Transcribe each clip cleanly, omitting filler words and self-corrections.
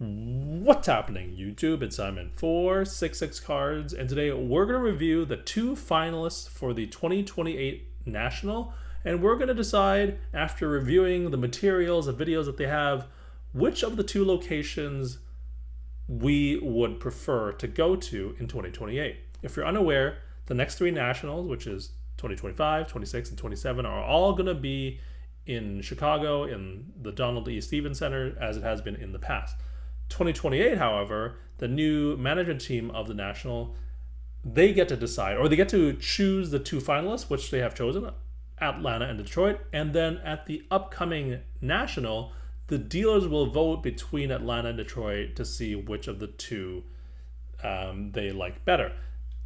What's happening, YouTube? It's Simon for 66 Cards, and today we're going to review the two finalists for the 2028 National, and we're going to decide, after reviewing the materials and videos that they have, which of the two locations we would prefer to go to in 2028. If you're unaware, the next three Nationals, which is 2025, 26, and 27, are all going to be in Chicago in the Donald E. Stevens Center, as it has been in the past. 2028, however, the new management team of the National, they get to decide, or they get to choose the two finalists, which they have chosen, Atlanta and Detroit. And then at the upcoming National, the dealers will vote between Atlanta and Detroit to see which of the two they like better.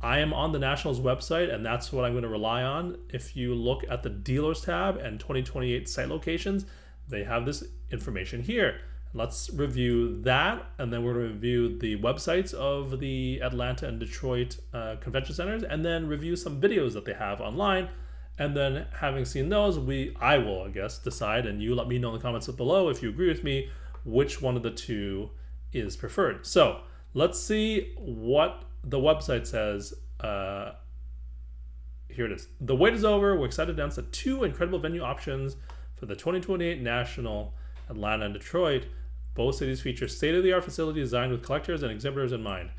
I am on the Nationals website, and that's what I'm going to rely on. If you look at the dealers tab and 2028 site locations, they have this information here. Let's review that, and then we're going to review the websites of the Atlanta and Detroit convention centers, and then review some videos that they have online. And then, having seen those, I will, I guess, decide, and you let me know in the comments below if you agree with me, which one of the two is preferred. So let's see what the website says. Here it is. The wait is over. We're excited to announce the two incredible venue options for the 2028 National, Atlanta and Detroit. Both cities feature state-of-the-art facilities designed with collectors and exhibitors in mind.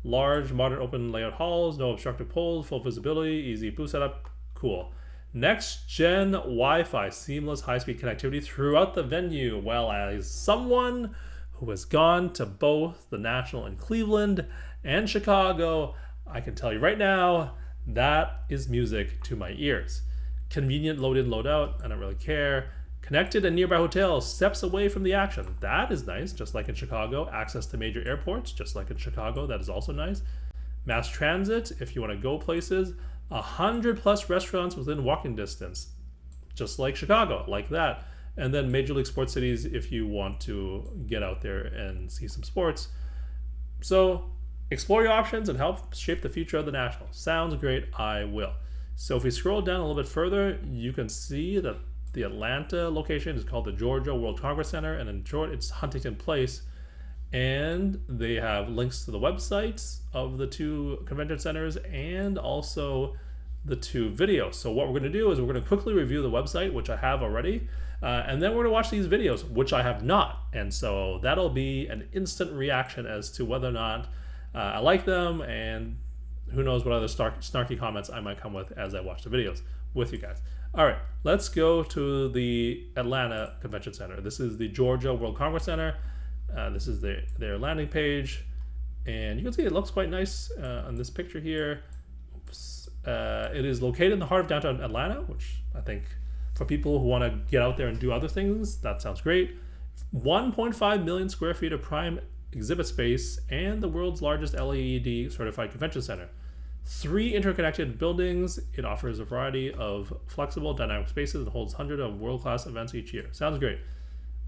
Large, modern open layout halls, no obstructive poles, full visibility, easy booth setup. Cool. Next-gen Wi-Fi, seamless high-speed connectivity throughout the venue. Well, as someone who has gone to both the National in Cleveland and Chicago, I can tell you right now, that is music to my ears. Convenient load in, load out, I don't really care. Connected and nearby hotels, steps away from the action. That is nice, just like in Chicago. Access to major airports, just like in Chicago. That is also nice. Mass transit, if you want to go places. 100+ restaurants within walking distance, just like Chicago, like that. And then major league sports cities if you want to get out there and see some sports. So explore your options and help shape the future of the National. Sounds great, I will. So if we scroll down a little bit further, you can see that the Atlanta location is called the Georgia World Congress Center, and in Detroit it's Huntington Place. And they have links to the websites of the two convention centers and also the two videos. So what we're going to do is we're going to quickly review the website, which I have already, and then we're going to watch these videos, which I have not. And so that'll be an instant reaction as to whether or not I like them, and who knows what other snarky comments I might come with as I watch the videos with you guys. All right, let's go to the Atlanta Convention Center. This is the Georgia World Congress Center. This is their landing page, and you can see it looks quite nice on this picture here. Oops. It is located in the heart of downtown Atlanta, which I think for people who want to get out there and do other things, that sounds great. 1.5 million square feet of prime exhibit space and the world's largest LEED certified convention center. 3 interconnected buildings. It offers a variety of flexible, dynamic spaces and holds hundreds of world-class events each year. Sounds great.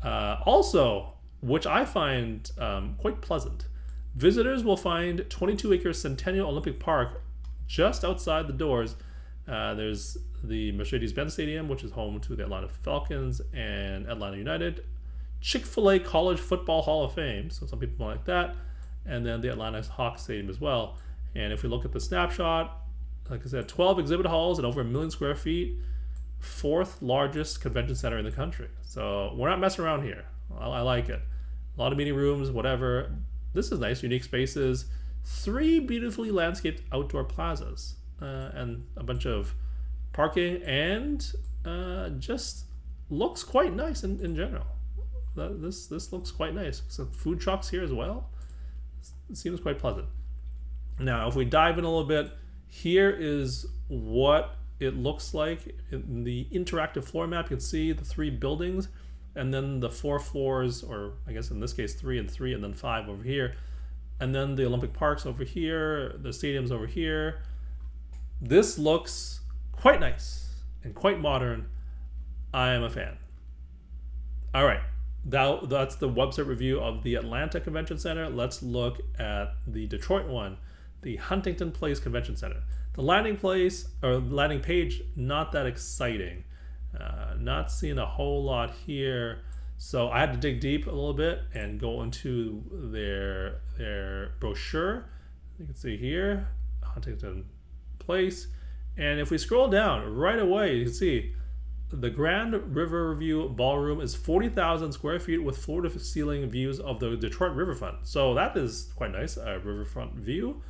Also, which I find quite pleasant, visitors will find 22-acre Centennial Olympic Park just outside the doors. There's the Mercedes-Benz Stadium, which is home to the Atlanta Falcons and Atlanta United. Chick-fil-A College Football Hall of Fame, so some people like that. And then the Atlanta Hawks Stadium as well. And if we look at the snapshot, like I said, 12 exhibit halls and over 1 million square feet, 4th largest convention center in the country. So we're not messing around here. I like it. A lot of meeting rooms, whatever. This is nice, unique spaces. 3 beautifully landscaped outdoor plazas, and a bunch of parking, and just looks quite nice in general. This looks quite nice. Some food trucks here as well. It seems quite pleasant. Now, if we dive in a little bit, here is what it looks like in the interactive floor map. You can see the 3 buildings, and then the 4 floors, or I guess in this case 3 and 3, and then 5 over here, and then the Olympic parks over here, the stadiums over here. This looks quite nice and quite modern. I am a fan. All right, that's the website review of the Atlanta Convention Center. Let's look at the Detroit one, the Huntington Place Convention Center. The landing page, not that exciting. Not seeing a whole lot here. So I had to dig deep a little bit and go into their brochure. You can see here, Huntington Place. And if we scroll down right away, you can see the Grand Riverview Ballroom is 40,000 square feet with floor-to-ceiling views of the Detroit riverfront. So that is quite nice, a riverfront view.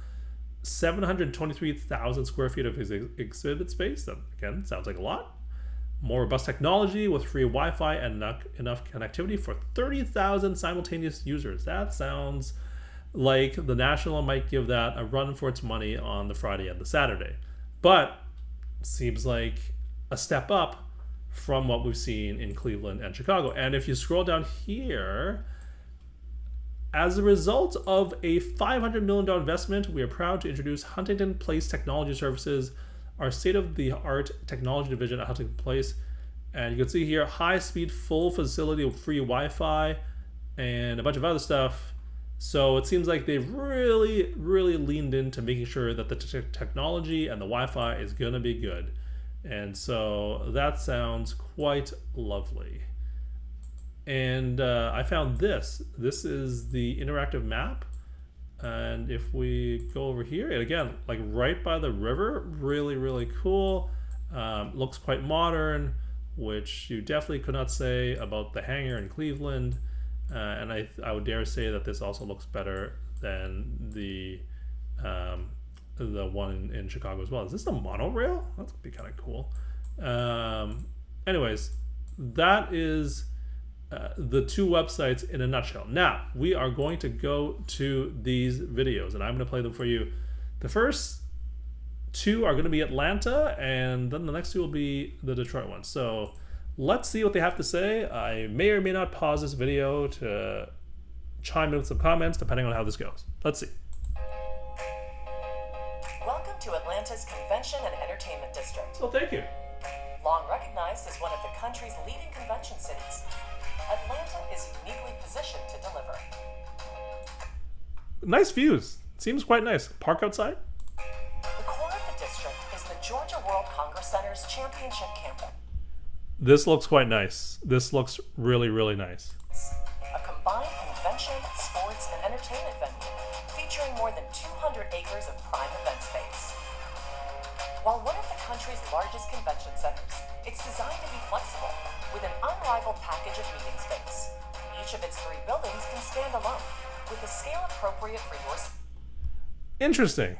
723,000 square feet of exhibit space. That, again, sounds like a lot. More robust technology with free Wi-Fi and enough connectivity for 30,000 simultaneous users. That sounds like the National might give that a run for its money on the Friday and the Saturday. But seems like a step up from what we've seen in Cleveland and Chicago. And if you scroll down here, as a result of a $500 million investment, we are proud to introduce Huntington Place Technology Services, our state-of-the-art technology division at Huntington Place. And you can see here, high-speed, full facility with free Wi-Fi and a bunch of other stuff. So it seems like they've really, really leaned into making sure that the technology and the Wi-Fi is going to be good. And so that sounds quite lovely. And I found this. This is the interactive map. And if we go over here, and again, like right by the river, really, really cool. Looks quite modern, which you definitely could not say about the hangar in Cleveland. And I would dare say that this also looks better than the one in Chicago as well. Is this the monorail? That's gonna be kind of cool. Anyways, that is the two websites in a nutshell. Now we are going to go to these videos, and I'm going to play them for you. The first two are going to be Atlanta, and then the next two will be the Detroit one. So let's see what they have to say. I may or may not pause this video to chime in with some comments depending on how this goes. Let's see. Welcome to Atlanta's Convention and Entertainment District. Well, thank you. Long recognized as one of the country's leading convention cities, Atlanta is uniquely positioned to deliver. Nice views. Seems quite nice. Park outside. The core of the district is the Georgia World Congress Center's championship campus. This looks quite nice. This looks really, really nice. A combined convention, sports, and entertainment venue featuring more than 200 acres of prime event space. While one of the country's largest convention centers, it's designed to be flexible with an unrivaled package of meeting space. Each of its 3 buildings can stand alone with the scale appropriate for your... Interesting.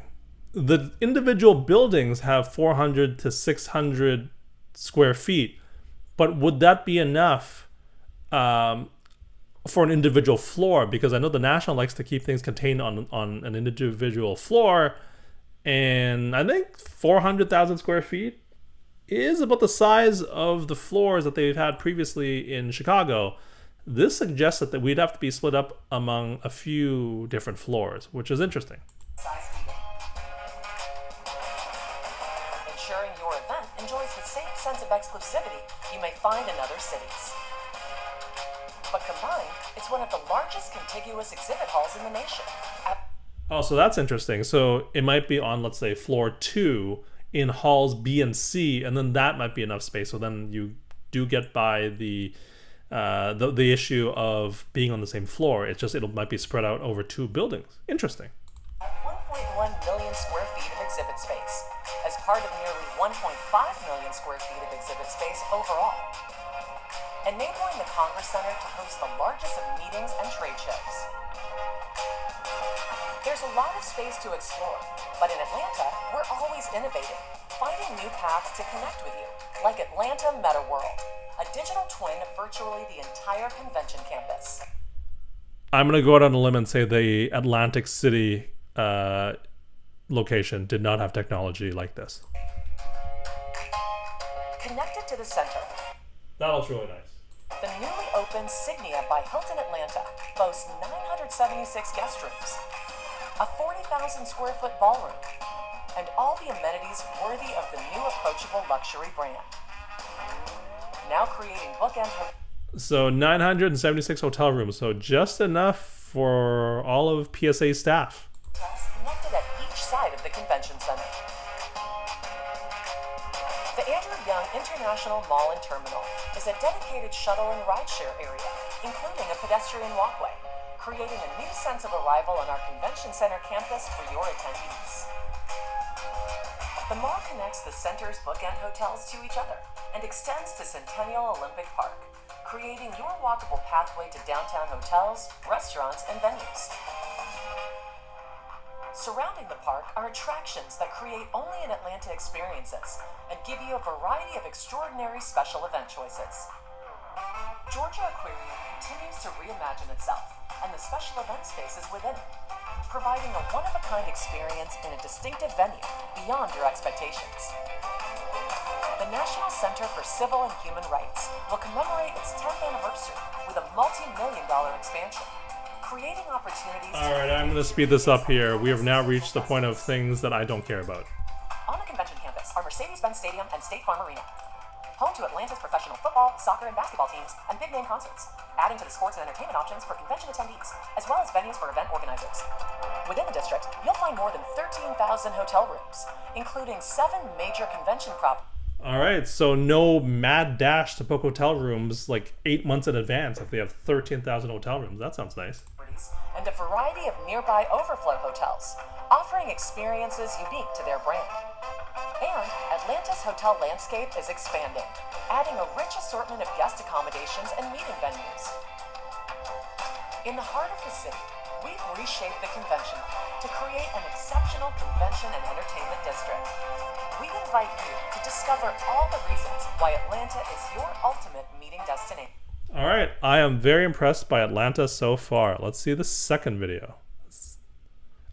The individual buildings have 400 to 600 square feet, but would that be enough for an individual floor? Because I know the National likes to keep things contained on an individual floor, and I think 400,000 square feet is about the size of the floors that they've had previously in Chicago. This suggests that we'd have to be split up among a few different floors, which is interesting. Ensuring your event enjoys the same sense of exclusivity you may find in other cities. But combined, it's one of the largest contiguous exhibit halls in the nation. Oh, so that's interesting. So it might be on, let's say, floor 2 in halls B and C, and then that might be enough space. So then you do get by the issue of being on the same floor. It's just it might be spread out over 2 buildings. Interesting. 1.1 million square feet of exhibit space, as part of nearly 1.5 million square feet of exhibit space overall, enabling the Congress Center to host the largest of meetings and trade shows. There's a lot of space to explore, but in Atlanta, we're always innovating, finding new paths to connect with you, like Atlanta Meta World, a digital twin of virtually the entire convention campus. I'm going to go out on a limb and say the Atlantic City location did not have technology like this. Connected to the center. That looks really nice. The newly opened Signia by Hilton Atlanta boasts 976 guest rooms, a 40,000 square foot ballroom, and all the amenities worthy of the new approachable luxury brand. Now creating bookend... So 976 hotel rooms, so just enough for all of PSA staff. Connected at each side of the convention center. The Andrew Young International Mall and Terminal is a dedicated shuttle and rideshare area including a pedestrian walkway, creating a new sense of arrival on our convention center campus for your attendees. The mall connects the center's bookend hotels to each other and extends to Centennial Olympic Park, creating your walkable pathway to downtown hotels, restaurants, and venues. Surrounding the park are attractions that create only in Atlanta experiences and give you a variety of extraordinary special event choices. Georgia Aquarium continues to reimagine itself and the special event spaces within it, providing a one-of-a-kind experience in a distinctive venue beyond your expectations. The National Center for Civil and Human Rights will commemorate its 10th anniversary with a multi-million-dollar expansion, creating opportunities. All right, I'm going to speed this up here. We have now reached the point of things that I don't care about. On the convention campus are Mercedes-Benz Stadium and State Farm Arena, home to Atlanta's professional football, soccer, and basketball teams, and big-name concerts, adding to the sports and entertainment options for convention attendees, as well as venues for event organizers. Within the district, you'll find more than 13,000 hotel rooms, including 7 major convention properties. All right, so no mad dash to book hotel rooms like 8 months in advance if they have 13,000 hotel rooms. That sounds nice. And a variety of nearby overflow hotels, offering experiences unique to their brand. And Atlanta's hotel landscape is expanding, adding a rich assortment of guest accommodations and meeting venues. In the heart of the city, we've reshaped the convention to create an exceptional convention and entertainment district. We invite you to discover all the reasons why Atlanta is your ultimate meeting destination. All right, I am very impressed by Atlanta so far. Let's see the second video.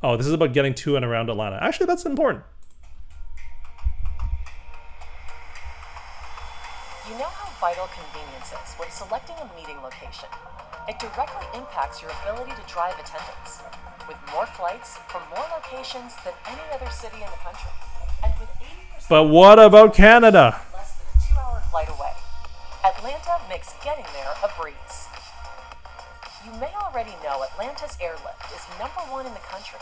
Oh, this is about getting to and around Atlanta. Actually, that's important. You know how vital convenience is when selecting a meeting location. It directly impacts your ability to drive attendance, with more flights from more locations than any other city in the country, and with 80% But what about Canada? less than a 2-hour flight away. Atlanta makes getting there a breeze. You may already know Atlanta's airlift is #1 in the country,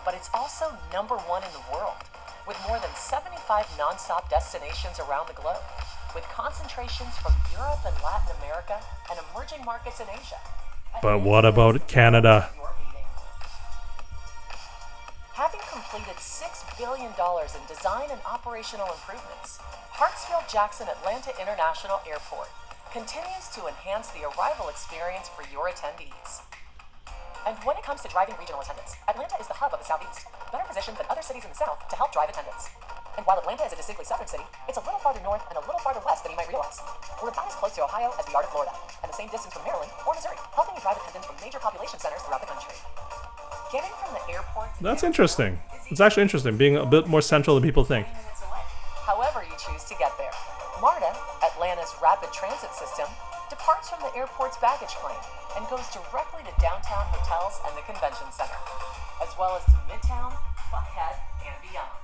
but it's also #1 in the world, with more than 75 non-stop destinations around the globe, with concentrations from Europe and Latin America and emerging markets in Asia. But what about Canada? Your meeting. Having completed $6 billion in design and operational improvements, Hartsfield-Jackson Atlanta International Airport continues to enhance the arrival experience for your attendees. And when it comes to driving regional attendance, Atlanta is the hub of the Southeast, better positioned than other cities in the South to help drive attendance. And while Atlanta is a distinctly southern city, it's a little farther north and a little farther west than you might realize. We're about as close to Ohio as we are to Florida, and the same distance from Maryland or Missouri, helping you drive attendance from major population centers throughout the country. Getting from the airport to That's interesting. It's actually interesting, being a bit more central than people think. minutes away, however you choose to get there. MARTA, Atlanta's rapid transit system, departs from the airport's baggage claim and goes directly to downtown hotels and the convention center, as well as to Midtown, Buckhead, and beyond.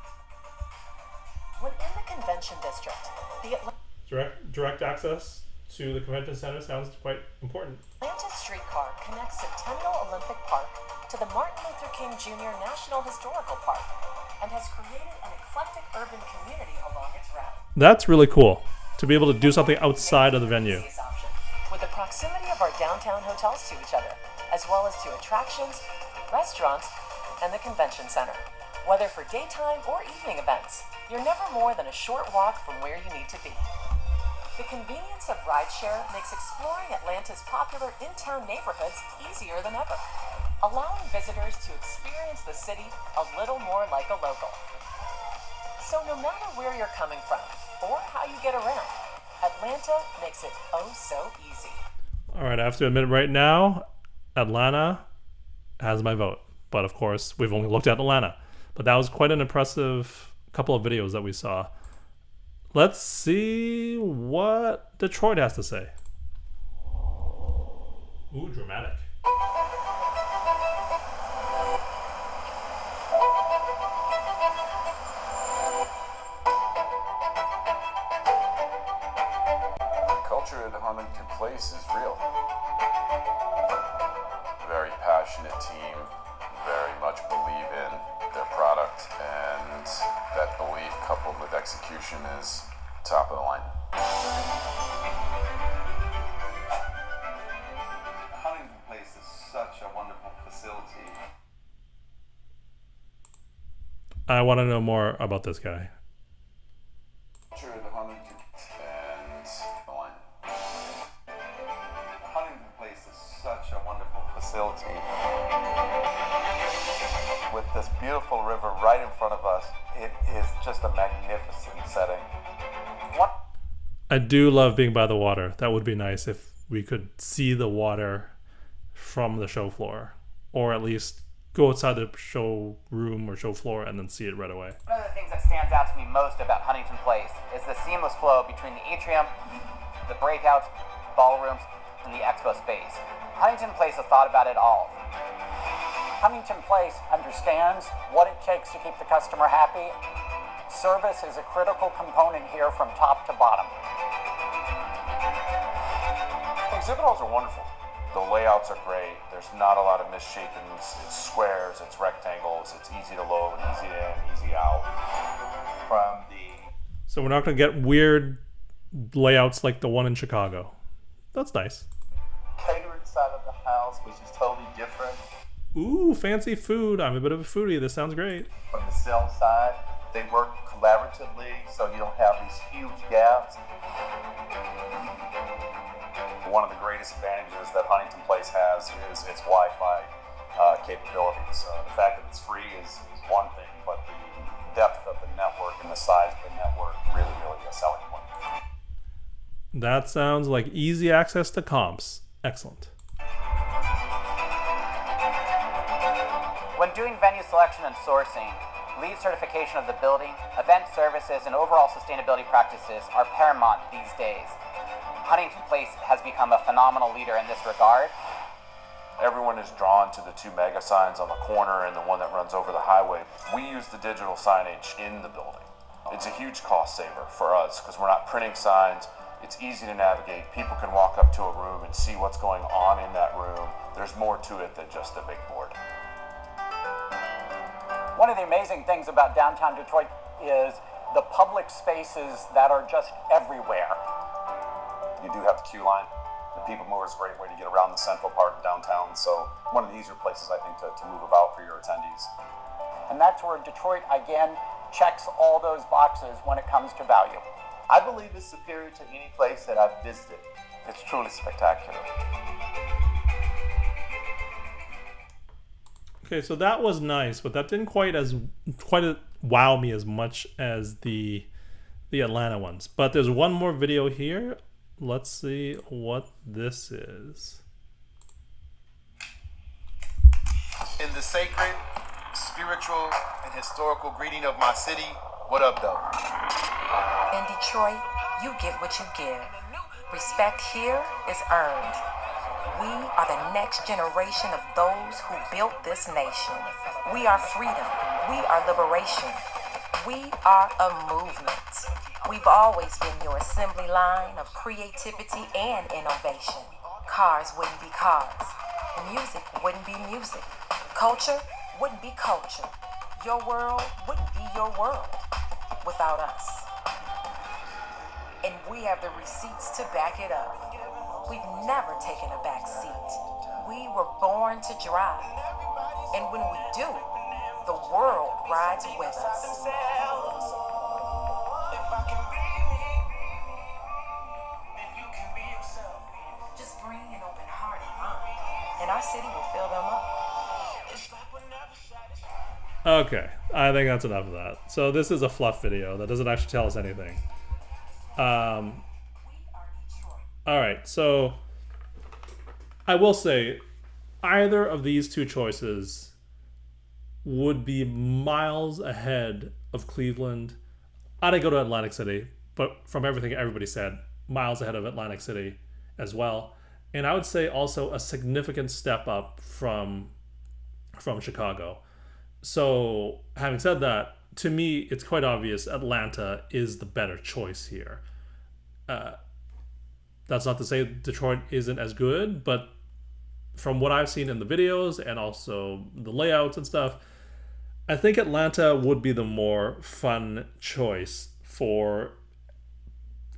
When in the convention district, the Direct access to the convention center sounds quite important. Atlanta streetcar connects Centennial Olympic Park to the Martin Luther King Jr. National Historical Park and has created an eclectic urban community along its route. That's really cool, to be able to do something outside of the venue. Option, with the proximity of our downtown hotels to each other, as well as to attractions, restaurants, and the convention center. Whether for daytime or evening events, you're never more than a short walk from where you need to be. The convenience of rideshare makes exploring Atlanta's popular in-town neighborhoods easier than ever, allowing visitors to experience the city a little more like a local. So no matter where you're coming from or how you get around, Atlanta makes it oh so easy. All right, I have to admit right now, Atlanta has my vote. But of course, we've only looked at Atlanta. But that was quite an impressive couple of videos that we saw. Let's see what Detroit has to say. Ooh, dramatic. The culture at Harmington Place is real. Very passionate team, very much believe in their product, and that belief coupled with execution is top of the line. facility. I want to know more about this guy. Sure, the Huntington and the line. Huntington Place is such a wonderful facility. With this beautiful river right in front of us, it is just a magnificent setting. What? I do love being by the water. That would be nice if we could see the water from the show floor, or at least go outside the showroom or show floor and then see it right away. One of the things that stands out to me most about Huntington Place is the seamless flow between the atrium, the breakouts, ballrooms, and the expo space. Huntington Place has thought about it all. Huntington Place understands what it takes to keep the customer happy. Service is a critical component here from top to bottom. Exhibit halls are wonderful. The layouts are great. There's not a lot of misshapings. It's squares, it's rectangles, it's easy to load, easy in, easy out. From the So we're not going to get weird layouts like the one in Chicago. That's nice. catering side of the house, which is totally different. Ooh, fancy food. I'm a bit of a foodie. This sounds great. From the sales side, they work collaboratively, so you don't have these huge gaps. One of the greatest advantages that Huntington Place has is its Wi-Fi capabilities. The fact that it's free is one thing, but the depth of the network and the size of the network really a selling point. That sounds like easy access to comps. Excellent. When doing venue selection and sourcing, LEED certification of the building, event services, and overall sustainability practices are paramount these days. Huntington Place has become a phenomenal leader in this regard. Everyone is drawn to the two mega signs on the corner and the one that runs over the highway. We use the digital signage in the building. It's a huge cost saver for us because we're not printing signs. It's easy to navigate. People can walk up to a room and see what's going on in that room. There's more to it than just a big board. One of the amazing things about downtown Detroit is the public spaces that are just everywhere. You do have the queue line. The People Mover is a great way to get around the central part of downtown. So one of the easier places, I think, to move about for your attendees. And that's where Detroit, again, checks all those boxes when it comes to value. I believe it's superior to any place that I've visited. It's truly spectacular. Okay, so that was nice, but that didn't quite wow me as much as the Atlanta ones. But there's one more video here. Let's see what this is. In the sacred, spiritual, and historical greeting of my city, what up, though? In Detroit, you get what you give. Respect here is earned. We are the next generation of those who built this nation. We are freedom. We are liberation. We are a movement. We've always been your assembly line of creativity and innovation. Cars wouldn't be cars. Music wouldn't be music. Culture wouldn't be culture. Your world wouldn't be your world without us. And we have the receipts to back it up. We've never taken a back seat. We were born to drive. And when we do, the world rides with us. Just bring an open heart and mind, and our city will fill them up. Okay, I think that's enough of that. So this is a fluff video that doesn't actually tell us anything. All right, so I will say either of these two choices would be miles ahead of Cleveland. I'd go to Atlantic City, but from everything everybody said, miles ahead of Atlantic City as well. And I would say also a significant step up from Chicago. So having said that, to me, it's quite obvious Atlanta is the better choice here. That's not to say Detroit isn't as good, but from what I've seen in the videos and also the layouts and stuff, I think Atlanta would be the more fun choice for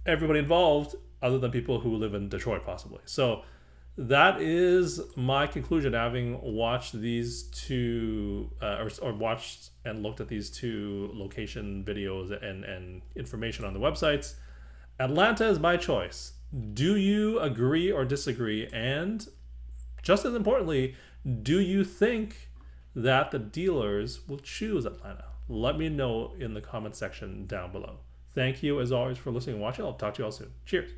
everybody involved, other than people who live in Detroit possibly. So that is my conclusion, having watched these two or watched and looked at these two location videos and information on the websites. Atlanta is my choice. Do you agree or disagree? And just as importantly, do you think that the dealers will choose Atlanta? Let me know in the comment section down below. Thank you as always for listening and watching. I'll talk to you all soon. Cheers.